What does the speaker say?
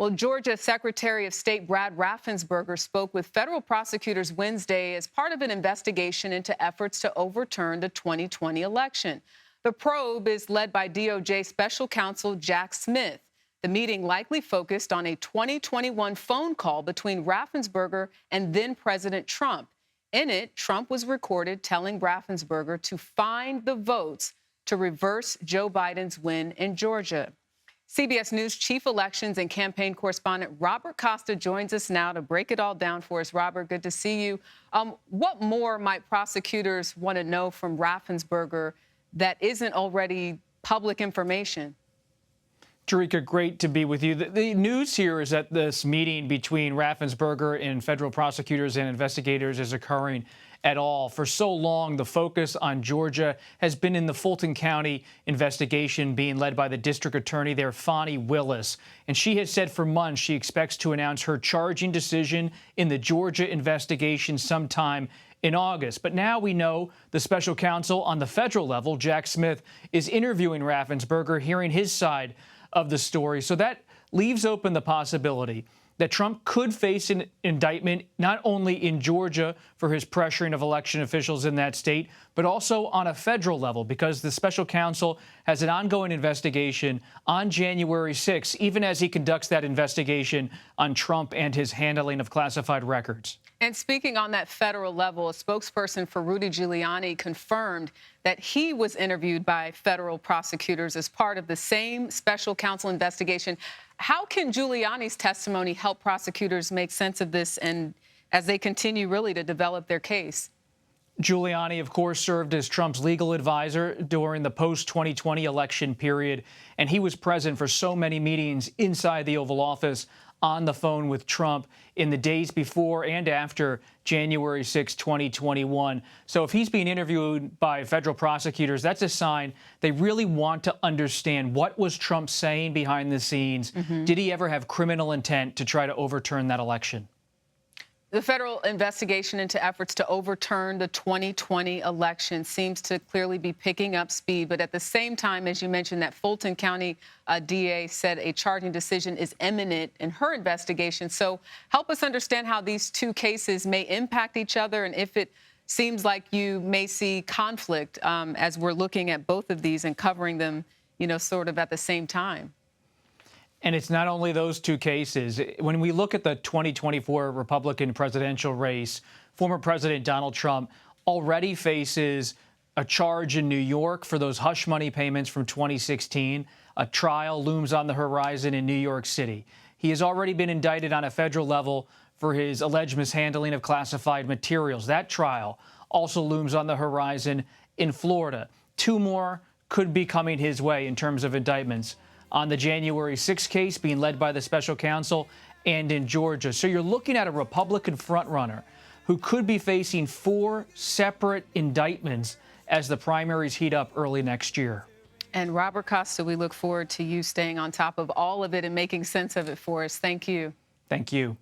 Well, Georgia Secretary of State Brad Raffensperger spoke with federal prosecutors Wednesday as part of an investigation into efforts to overturn the 2020 election. The probe is led by DOJ Special Counsel Jack Smith. The meeting likely focused on a 2021 phone call between Raffensperger and then President Trump. In it, Trump was recorded telling Raffensperger to find the votes to reverse Joe Biden's win in Georgia. CBS News chief elections and campaign correspondent Robert Costa joins us now to break it all down for us. Robert, good to see you. What more might prosecutors want to know from Raffensperger that isn't already public information? Jerika, great to be with you. The news here is that this meeting between Raffensperger and federal prosecutors and investigators is occurring at all. For so long, the focus on Georgia has been in the Fulton County investigation being led by the district attorney there, Fani Willis. And she has said for months she expects to announce her charging decision in the Georgia investigation sometime in August. But now we know the special counsel on the federal level, Jack Smith, is interviewing Raffensperger, hearing his side of the story. So that leaves open the possibility that Trump could face an indictment not only in Georgia for his pressuring of election officials in that state, but also on a federal level, because the special counsel has an ongoing investigation on January 6th, even as he conducts that investigation on Trump and his handling of classified records. And speaking on that federal level, a spokesperson for Rudy Giuliani confirmed that he was interviewed by federal prosecutors as part of the same special counsel investigation. How can Giuliani's testimony help prosecutors make sense of this and as they continue really to develop their case? Giuliani, of course, served as Trump's legal advisor during the post-2020 election period, and he was present for so many meetings inside the Oval Office on the phone with Trump in the days before and after January 6, 2021. So if he's being interviewed by federal prosecutors, that's a sign they really want to understand what was Trump saying behind the scenes. Did he ever have criminal intent to try to overturn that election? The federal investigation into efforts to overturn the 2020 election seems to clearly be picking up speed. But at the same time, as you mentioned, that Fulton County DA said a charging decision is imminent in her investigation. So help us understand how these two cases may impact each other and if it seems like you may see conflict as we're looking at both of these and covering them, sort of at the same time. And it's not only those two cases. When we look at the 2024 Republican presidential race, former President Donald Trump already faces a charge in New York for those hush money payments from 2016. A trial looms on the horizon in New York City. He has already been indicted on a federal level for his alleged mishandling of classified materials. That trial also looms on the horizon in Florida. Two more could be coming his way in terms of indictments on the January 6th case being led by the special counsel and in Georgia. So you're looking at a Republican frontrunner who could be facing 4 separate indictments as the primaries heat up early next year. And Robert Costa, we look forward to you staying on top of all of it and making sense of it for us. Thank you. Thank you.